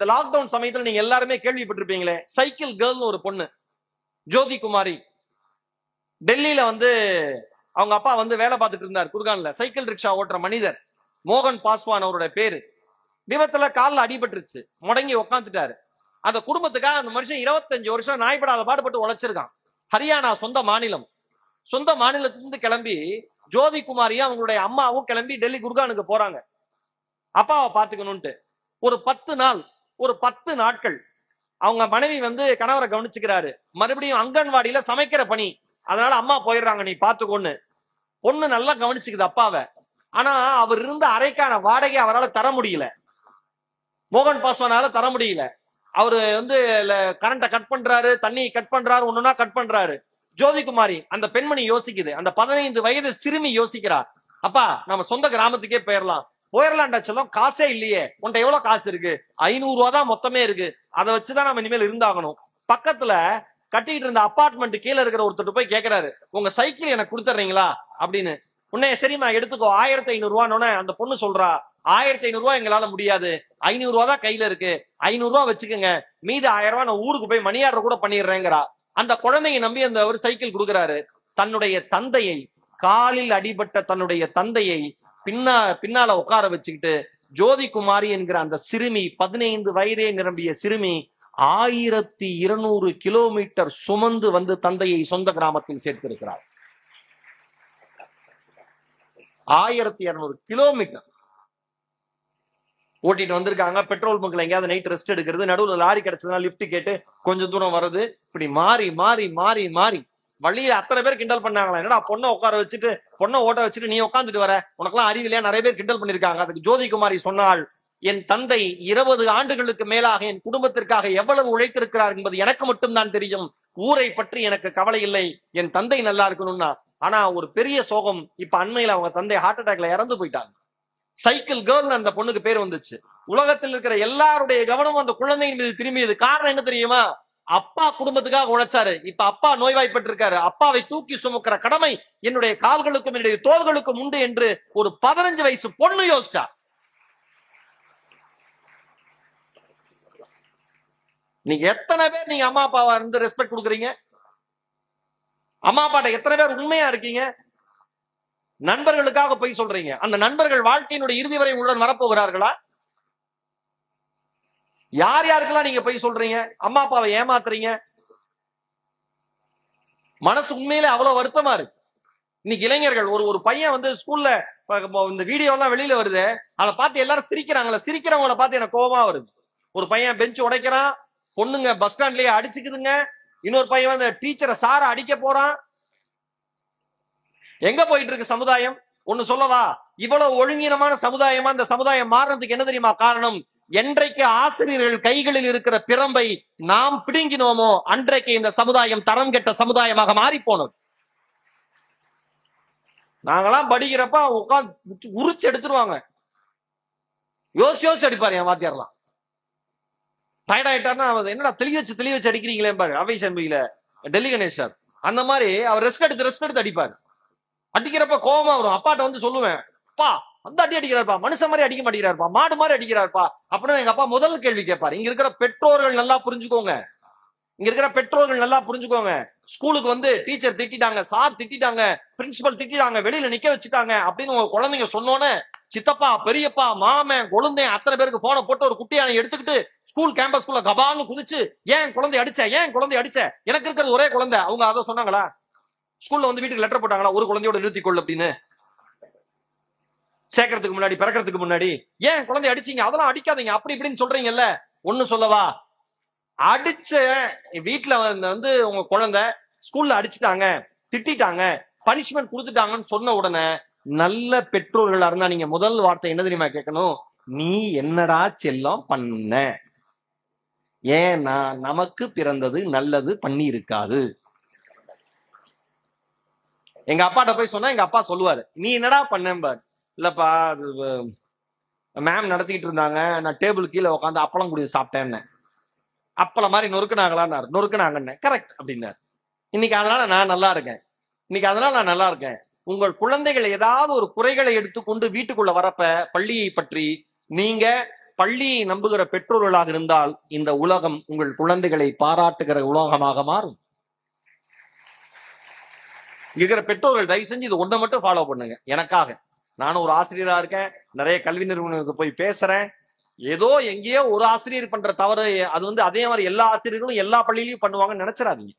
இந்த லாக்டவுன் சமயத்துல நீங்க எல்லாருமே கேள்விப்பட்டிருப்பீங்களே, சைக்கிள் கேர்ள்னு ஒரு பொண்ணு, ஜோதி குமாரி. டெல்லியில அவங்க அப்பா வேலை பார்த்துட்டு இருந்தார் குர்கான்ல. சைக்கிள் ரிக்ஷா ஓட்டுற மனிதர் மோகன் பாஸ்வான் அவருடைய பேரு. விபத்துல காலில் அடிபட்டுருச்சு, முடங்கி உக்காந்துட்டாரு. அந்த குடும்பத்துக்காக அந்த மனுஷன் 25 வருஷம் நாய்படாத பாடுபட்டு உழைச்சிருக்கான். ஹரியானா சொந்த மாநிலம். சொந்த மாநிலத்திலிருந்து கிளம்பி ஜோதி குமாரியும் அவங்களுடைய அம்மாவும் கிளம்பி டெல்லி குர்கானுக்கு போறாங்க அப்பாவை பாத்துக்கணும்ட்டு. ஒரு 10 நாட்கள் அவங்க மனைவி கணவரை கவனிச்சுக்கிறாரு. மறுபடியும் அங்கன்வாடியில சமைக்கிற பணி, அதனால அம்மா போயிடுறாங்க, நீ பாத்துக்கோன்னு. பொண்ணு நல்லா கவனிச்சுக்குது அப்பாவை. ஆனா அவர் இருந்த அறைக்கான வாடகை அவரால் தர முடியல, மோகன் பாஸ்வானால தர முடியல. அவரு கரண்ட கட் பண்றாரு, தண்ணி கட் பண்றாரு, ஒண்ணுனா கட் பண்றாரு. ஜோதிகுமாரி அந்த பெண்மணி யோசிக்குது, அந்த 15 வயது சிறுமி யோசிக்கிறா, அப்பா நம்ம சொந்த கிராமத்துக்கே போயிடலாம்டா செல்லம், காசே இல்லையே, உன்ட்ட எவ்வளவு காசு இருக்கு? 500 ரூபா தான் மொத்தமே இருக்கு, அதை வச்சுதான் நம்ம இனிமேல் இருந்தாகணும். பக்கத்துல கட்டிட்டு இருந்த அபார்ட்மெண்ட் கீழே இருக்கிற ஒருத்தர் போய் கேட்கிறாரு, உங்க சைக்கிள் எனக்கு கொடுத்துறீங்களா அப்படின்னு. உன்னை சரிம்மா எடுத்துக்கோ, 1500 ரூபான்னு. அந்த பொண்ணு சொல்றா, 1500 ரூபாய் எங்களால முடியாது, 500 ரூபா தான் கையில இருக்கு, 500 ரூபாய் வச்சுக்கோங்க, மீது 1000 ரூபாய் நான் ஊருக்கு போய் மணி ஆர்டர் கூட பண்ணிடுறேங்கிறா. அந்த குழந்தையை நம்பி அவர் சைக்கிள் கொடுக்குறாரு. தன்னுடைய தந்தையை, காலில் அடிபட்ட தன்னுடைய தந்தையை பின்னால உட்கார வச்சுக்கிட்டு ஜோதி குமாரி என்கிற அந்த சிறுமி, 15 வயதே நிரம்பிய சிறுமி 1200 கிலோமீட்டர் சுமந்து தந்தையை சொந்த கிராமத்தில் சேர்த்திருக்கிறார். 1200 கிலோமீட்டர் ஓட்டிட்டு வந்திருக்காங்க. பெட்ரோல் பங்க்ல எங்கேயாவது நைட் ரெஸ்ட் எடுக்கிறது, நடுவுல லாரி கிடைச்சதுனா லிப்ட் கேட்டு கொஞ்சம் தூரம் வருது. இப்படி மாறி மாறி மாறி மாறி வழியில அத்தனை பேர் கிண்டல் பண்ணாங்களா, என்னடா பொண்ணை உட்கார வச்சுட்டு பொண்ணை ஓட்ட வச்சுட்டு நீ உட்காந்துட்டு வர, உனக்கெல்லாம் அறிவில்லையா? நிறைய பேர் கிண்டல் பண்ணிருக்காங்க. அதுக்கு ஜோதி குமாரி சொன்னாள், என் தந்தை 20 ஆண்டுகளுக்கு மேலாக என் குடும்பத்திற்காக எவ்வளவு உழைத்திருக்கிறார் என்பது எனக்கு மட்டும்தான் தெரியும். ஊரை பற்றி எனக்கு கவலை இல்லை, என் தந்தை நல்லா இருக்கணும்னா. ஆனா ஒரு பெரிய சோகம், இப்ப அண்மையில அவங்க தந்தை ஹார்ட் அட்டாக்ல இறந்து போயிட்டாங்க. சைக்கிள் கேர்ள் அந்த பொண்ணுக்கு பேர் வந்துச்சு. உலகத்தில் இருக்கிற எல்லாருடைய கவனம் அந்த குழந்தையின் மீது திரும்பியது. காரணம் என்ன தெரியுமா? அப்பா குடும்பத்துக்காக உழைச்சாரு, இப்ப அப்பா நோய்வாய்ப்பட்டு இருக்காரு, அப்பாவை தூக்கி சுமக்கிற கடமை என்னுடைய கால்களுக்கும் என்னுடைய தோள்களுக்கும் உண்டு என்று ஒரு 15 வயசு பொண்ணு யோசிச்சா. நீங்க எத்தனை பேர் நீங்க அம்மா அப்பாவா இருந்து ரெஸ்பெக்ட் கொடுக்குறீங்க? அம்மா அப்பாட்ட எத்தனை பேர் உண்மையா இருக்கீங்க? நண்பர்களுக்காக போய் சொல்றீங்க. அந்த நண்பர்கள் வாழ்க்கையினுடைய இறுதி வரை உங்களுடன் வரப்போகிறார்களா? யார் யாருக்கெல்லாம் நீங்க போய் சொல்றீங்க? அம்மா அப்பாவை ஏமாத்துறீங்க. மனசு உண்மையிலே அவ்வளவு வருத்தமா இருக்கு. இன்னைக்கு இளைஞர்கள், ஒரு பையன் ஸ்கூல்ல இந்த வீடியோ எல்லாம் வெளியில வருது, அதை பார்த்து எல்லாரும் சிரிக்கிறாங்களா, சிரிக்கிறவங்களை பார்த்து எனக்கு கோபமா வருது. ஒரு பையன் பெஞ்ச் உடைக்கிறான், பொண்ணுங்க பஸ் ஸ்டாண்ட்லயே அடிச்சுக்குதுங்க, இன்னொரு பையன் டீச்சரை சார அடிக்க போறான். எங்க போயிட்டு இருக்கு சமுதாயம்? ஒண்ணு சொல்லவா, இவ்வளவு ஒழுங்கீனமான சமுதாயமா இந்த சமுதாயம் மாறினதுக்கு என்ன தெரியுமா காரணம்? என்றைக்கு ஆசிரியர்கள் கைகளில் இருக்கிற பிரம்பை நாம் பிடுங்கினோமோ அன்றைக்கு இந்த சமுதாயம் தரம் கெட்ட சமுதாயமாக மாறி போனது. நாங்கெல்லாம் படிக்கிறப்ப உட்காந்து உரிச்சு எடுத்துருவாங்க, யோசிச்சு அடிப்பாரு என் வாத்தியாரெல்லாம். டயர்ட் ஆயிட்டாருன்னா என்னடா தெளி வச்சு அடிக்கிறீங்களே பாரு, அவை சம்பியில டெல்லி கணேஷ் அந்த மாதிரி அவர் ரெஸ்ட் எடுத்து அடிப்பாரு. அடிக்கிறப்ப கோபமா வரும். அப்பாட்ட சொல்லுவேன், அப்பா அடி அடிக்கிறாருப்பா, மனுஷன் மாதிரி அடிக்க மாட்டேங்கிறாருப்பா, மாடு மாதிரி அடிக்கிறாருப்பா அப்படின்னு. எங்க அப்பா முதல் கேள்வி கேட்பாரு. இங்க இருக்கிற பெற்றோர்கள் நல்லா புரிஞ்சுக்கோங்க, ஸ்கூலுக்கு டீச்சர் திட்டாங்க, சார் திட்டாங்க, பிரின்சிபல் திட்டாங்க, வெளியில நிக்க வச்சுட்டாங்க அப்படின்னு உங்க குழந்தைங்க சொன்னோன்னே சித்தப்பா, பெரியப்பா, மாமன், கொழுந்தேன் அத்தனை பேருக்கு போன போட்டு ஒரு குட்டியானை எடுத்துக்கிட்டு ஸ்கூல் கேம்பஸ்குள்ள கபால்னு குதிச்சு, ஏன் குழந்தை அடிச்ச, எனக்கு இருக்கிறது ஒரே குழந்தை. அவங்க அதை சொன்னாங்களா? ஸ்கூல்ல வீட்டுக்கு லெட்டர் போட்டாங்களா, ஒரு குழந்தையோட நிறுத்திக்கொள் அப்படின்னு? சேர்க்கறதுக்கு முன்னாடி, பிறக்கிறதுக்கு முன்னாடி ஏன் குழந்தை அடிச்சீங்க, அதெல்லாம் அடிக்காதீங்க அப்படி இப்படின்னு சொல்றீங்கல்ல. ஒண்ணு சொல்லவா, அடிச்ச வீட்டுல உங்க குழந்தை ஸ்கூல்ல அடிச்சுட்டாங்க, திட்டாங்க, பனிஷ்மெண்ட் கொடுத்துட்டாங்கன்னு சொன்ன உடனே நல்ல பெற்றோர்களா இருந்தா நீங்க முதல் வார்த்தை என்ன தெரியுமா கேட்கணும்? நீ என்னடா செல்லம் பண்ண, ஏன்னா நமக்கு பிறந்தது நல்லது பண்ணி இருக்காது. எங்க அப்பாட்ட போய் சொன்னா எங்க அப்பா சொல்லுவாரு, நீ என்னடா பண்ண? இல்லப்பா மேம் நடத்திட்டு இருந்தாங்க, நான் டேபிள் கீழே உட்காந்து அப்பளம் குடி சாப்பிட்டேன்னு. அப்பளம் மாதிரி நொறுக்குனாங்கன்னு கரெக்ட் அப்படின்னாரு. இன்னைக்கு அதனால நான் நல்லா இருக்கேன். உங்கள் குழந்தைகள் ஏதாவது ஒரு குறைகளை எடுத்துக்கொண்டு வீட்டுக்குள்ள வரப்ப பள்ளியை பற்றி நீங்க பள்ளியை நம்புகிற பெற்றோர்களாக இருந்தால் இந்த உலகம் உங்கள் குழந்தைகளை பாராட்டுகிற உலகமாக மாறும். இருக்கிற பெற்றோர்கள் தயவு செஞ்சு இது ஒண்ணை மட்டும் ஃபாலோ பண்ணுங்க. எனக்காக, நானும் ஒரு ஆசிரியரா இருக்கேன், நிறைய கல்வி நிறுவனங்களுக்கு போய் பேசுறேன். ஏதோ எங்கேயோ ஒரு ஆசிரியர் பண்ற தவறு அது வந்து அதே மாதிரி எல்லா ஆசிரியர்களும் எல்லா பள்ளியிலையும் பண்ணுவாங்கன்னு நினைச்சிடாதீங்க.